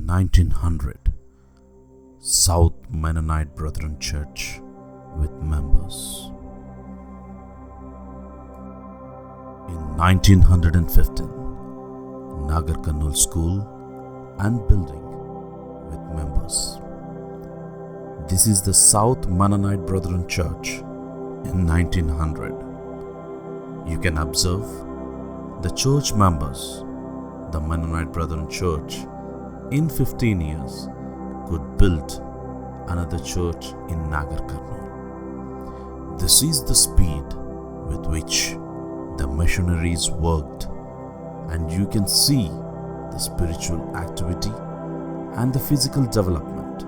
1900, South Mennonite Brethren Church with members. In 1915, Nagar Kannul School and building with members. This is the South Mennonite Brethren Church in 1900. You can observe the church members. The Mennonite Brethren Church in 15 years could build another church in Nagar Kannul. This is the speed with which the missionaries worked, and you can see the spiritual activity and the physical development.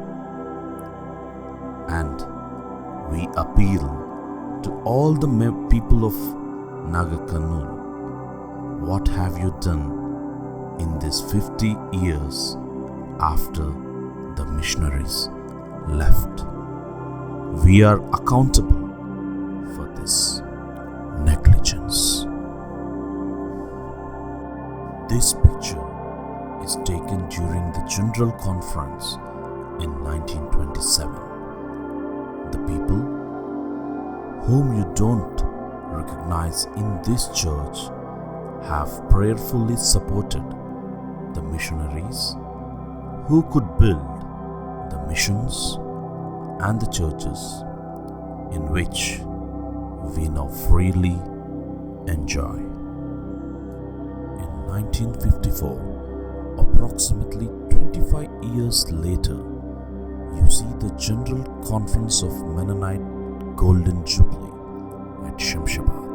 And we appeal to all the people of Nagar Kannul. What have you done in these 50 years after the missionaries left? We are accountable for this negligence. This picture is taken during the General Conference in 1927. The people whom you don't recognize in this church have prayerfully supported the missionaries who could build the missions and the churches in which we now freely enjoy. In 1954, approximately 25 years later, you see the General Conference of Mennonite Golden Jubilee at Shamshabad.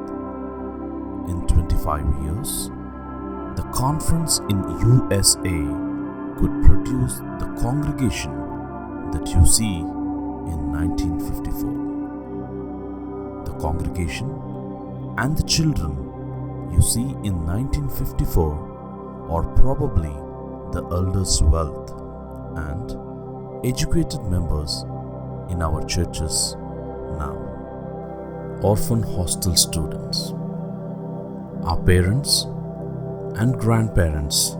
In 25 years, the conference in USA could produce the congregation that you see in 1954. The congregation and the children you see in 1954 are probably the elders' wealth and educated members in our churches now. Orphan hostel students. Our parents and grandparents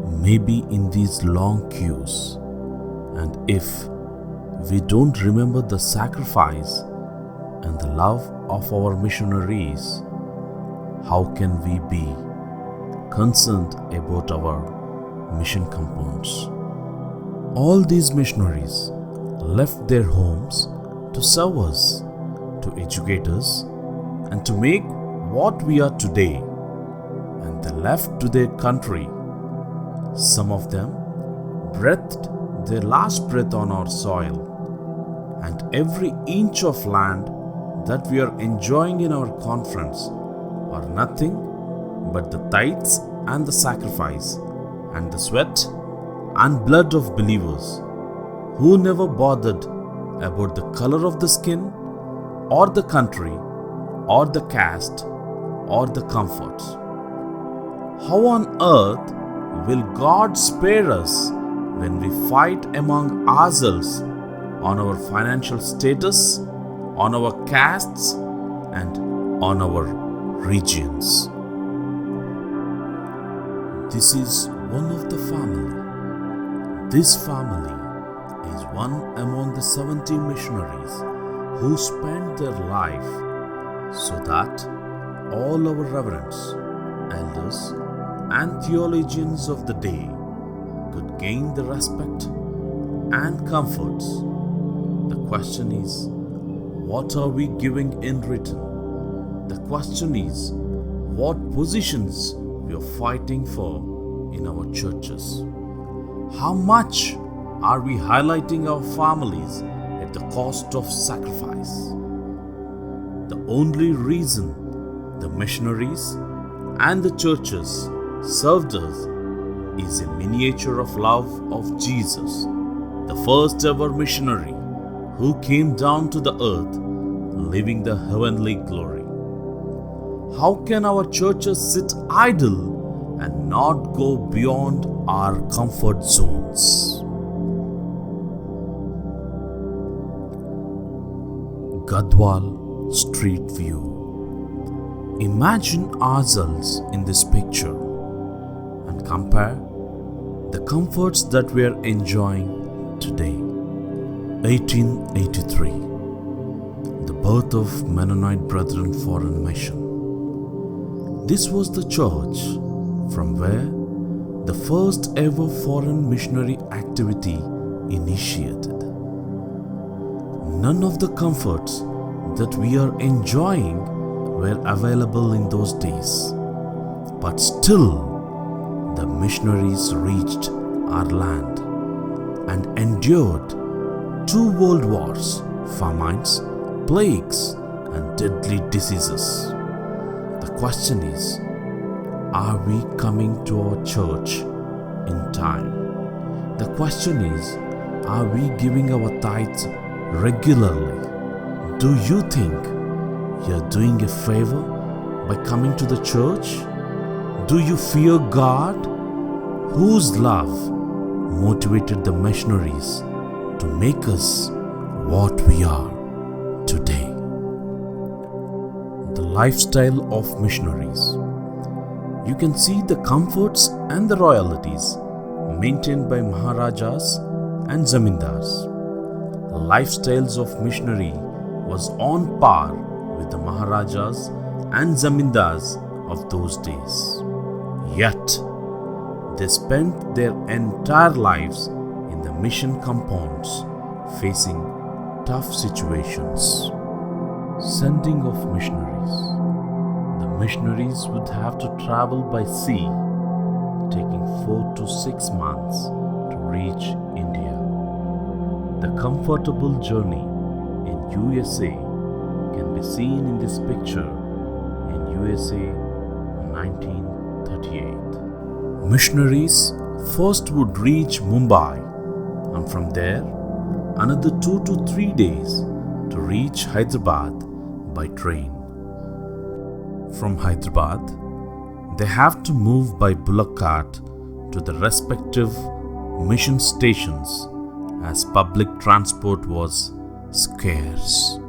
may be in these long queues, and if we don't remember the sacrifice and the love of our missionaries, how can we be concerned about our mission compounds? All these missionaries left their homes to serve us, to educate us, and to make what we are today, and they left to their country. Some of them breathed their last breath on our soil, and every inch of land that we are enjoying in our conference are nothing but the tithes and the sacrifice and the sweat and blood of believers who never bothered about the color of the skin or the country or the caste or the comforts. How on earth will God spare us when we fight among ourselves on our financial status, on our castes, and on our regions? This is one of the family. This family is one among the 70 missionaries who spent their life so that all our reverends, elders, and theologians of the day could gain the respect and comforts. The question is, what are we giving in return? The question is, what positions we are fighting for in our churches? How much are we highlighting our families at the cost of sacrifice? The only reason the missionaries and the churches served us is a miniature of love of Jesus, the first ever missionary who came down to the earth living the heavenly glory. How can our churches sit idle and not go beyond our comfort zones? Gadwal Street View. Imagine ourselves in this picture and compare the comforts that we are enjoying today. 1883, the birth of Mennonite Brethren Foreign Mission. This was the church from where the first ever foreign missionary activity initiated. None of the comforts that we are enjoying were available in those days, but still the missionaries reached our land and endured 2 world wars, famines, plagues, and deadly diseases. The question is, are we coming to our church in time? The question is, are we giving our tithes regularly? Do you think you're doing a favor by coming to the church? Do you fear God, whose love motivated the missionaries to make us what we are today? The lifestyle of missionaries. You can see the comforts and the royalties maintained by Maharajas and Zamindars. Lifestyles of missionary was on par with the Maharajas and Zamindars of those days. Yet, they spent their entire lives in the mission compounds, facing tough situations. Sending of missionaries. The missionaries would have to travel by sea, taking 4 to 6 months to reach India. The comfortable journey in USA can be seen in this picture in USA 1938. Missionaries first would reach Mumbai, and from there another 2 to 3 days to reach Hyderabad by train. From Hyderabad, they have to move by bullock cart to the respective mission stations as public transport was scarce.